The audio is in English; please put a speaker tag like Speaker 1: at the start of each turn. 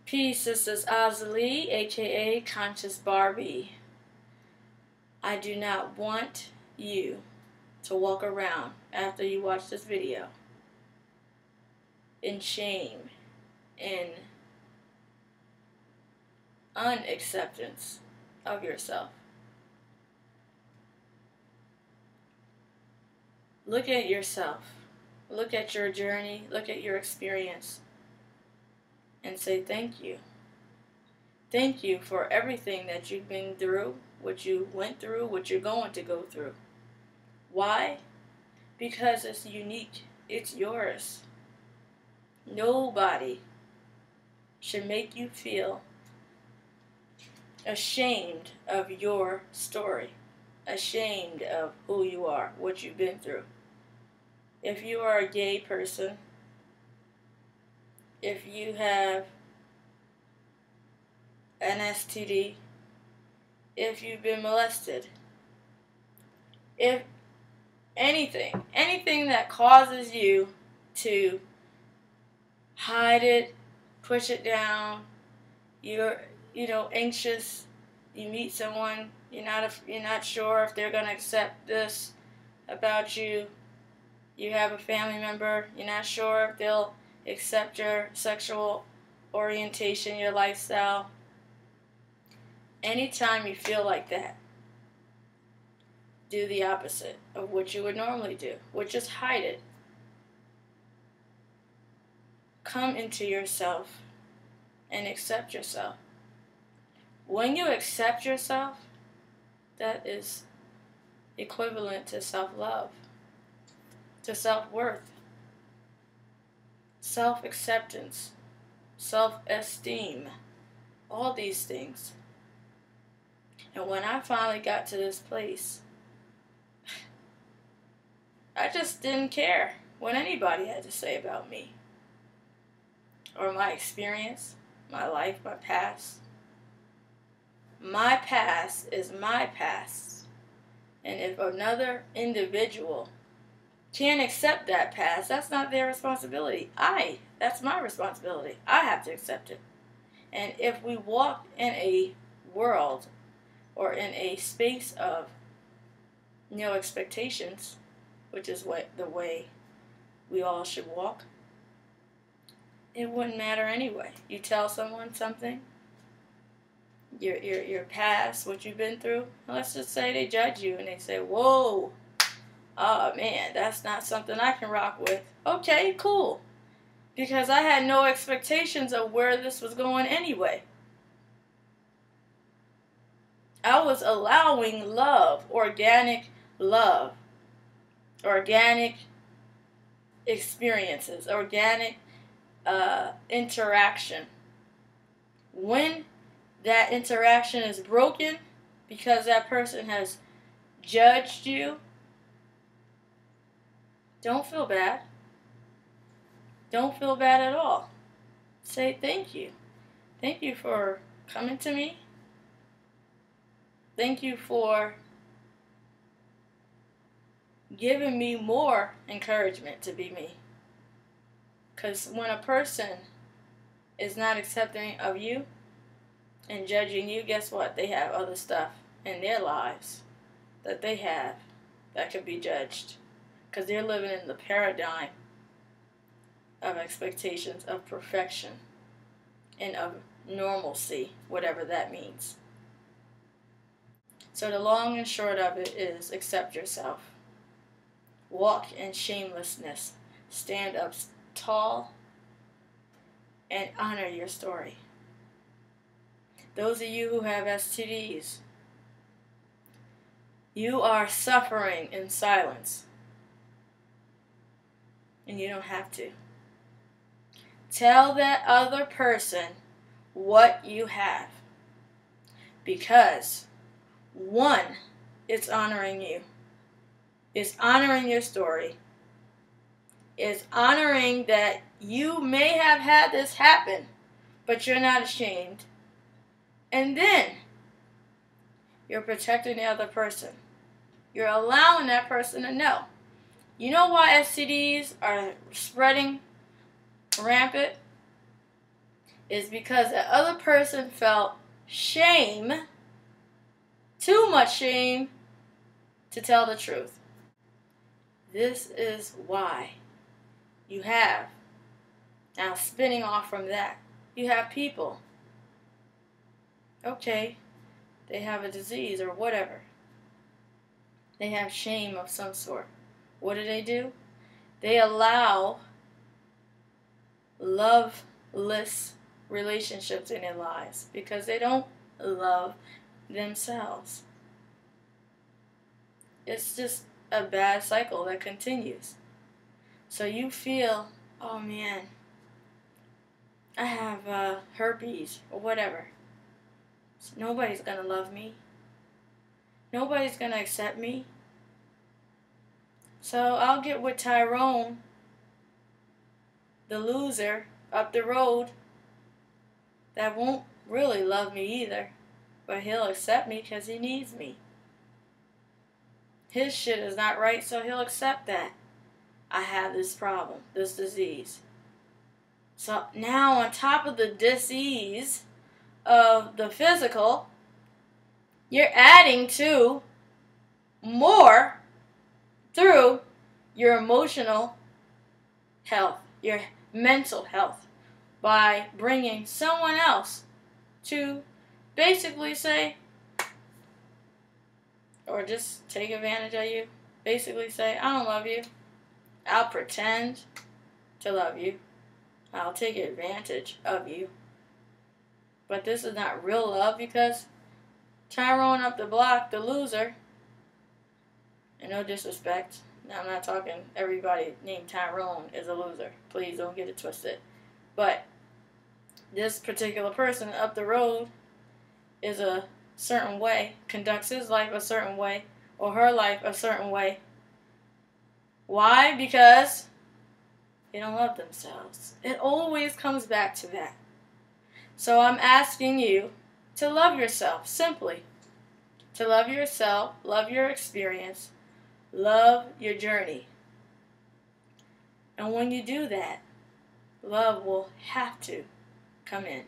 Speaker 1: Peace, this is Azalee, aka Conscious Barbie. I do not want you to walk around after you watch this video in shame and unacceptance of yourself. Look at yourself. Look at your journey. Look at your experience. And say thank you. Thank you for everything that you've been through, what you went through, what you're going to go through. Why? Because it's unique. It's yours. Nobody should make you feel ashamed of your story, ashamed of who you are, what you've been through. If you are a gay person, if you have an STD, if you've been molested, if anything that causes you to hide it, push it down, you're anxious, you meet someone, you're not sure if they're going to accept this about you, you have a family member, you're not sure if they'll accept your sexual orientation, your lifestyle. Anytime you feel like that, do the opposite of what you would normally do, which is hide it. Come into yourself and accept yourself. When you accept yourself, that is equivalent to self-love, to self-worth, self-acceptance, self-esteem, all these things. And when I finally got to this place, I just didn't care what anybody had to say about me or my experience, my life, my past. My past is my past. And if another individual can't accept that past, that's not their responsibility. That's my responsibility. I have to accept it. And if we walk in a world or in a space of no expectations, which is the way we all should walk, it wouldn't matter anyway. You tell someone something, your past, what you've been through, let's just say they judge you and they say, whoa, oh man, that's not something I can rock with. Okay, cool. Because I had no expectations of where this was going anyway. I was allowing love, organic experiences, organic interaction. When that interaction is broken because that person has judged you, don't feel bad. Don't feel bad at all. Say thank you. Thank you for coming to me. Thank you for giving me more encouragement to be me. Because when a person is not accepting of you and judging you, guess what? They have other stuff in their lives that they have that could be judged. Because they're living in the paradigm of expectations of perfection and of normalcy, whatever that means. So the long and short of it is accept yourself. Walk in shamelessness. Stand up tall and honor your story. Those of you who have STDs, you are suffering in silence. And you don't have to. Tell that other person what you have. Because, one, it's honoring you. It's honoring your story. It's honoring that you may have had this happen, but you're not ashamed. And then, you're protecting the other person. You're allowing that person to know. You know why STDs are spreading rampant? is because the other person felt shame, too much shame, to tell the truth. This is why you have, now spinning off from that, you have people, okay, they have a disease or whatever. They have shame of some sort. What do? They allow loveless relationships in their lives because they don't love themselves. It's just a bad cycle that continues. So you feel, oh man, I have herpes or whatever. So nobody's going to love me. Nobody's going to accept me. So I'll get with Tyrone, the loser, up the road that won't really love me either. But he'll accept me because he needs me. His shit is not right, so he'll accept that. I have this problem, this disease. So now on top of the disease of the physical, you're adding to more through your emotional health, your mental health, by bringing someone else to basically say, or just take advantage of you, basically say, I don't love you. I'll pretend to love you. I'll take advantage of you. But this is not real love because Tyrone up the block, the loser, and no disrespect, now I'm not talking everybody named Tyrone is a loser. Please don't get it twisted. But this particular person up the road is a certain way, conducts his life a certain way, or her life a certain way. Why? Because they don't love themselves. It always comes back to that. So I'm asking you to love yourself, simply. To love yourself, love your experience, love your journey. And when you do that, love will have to come in.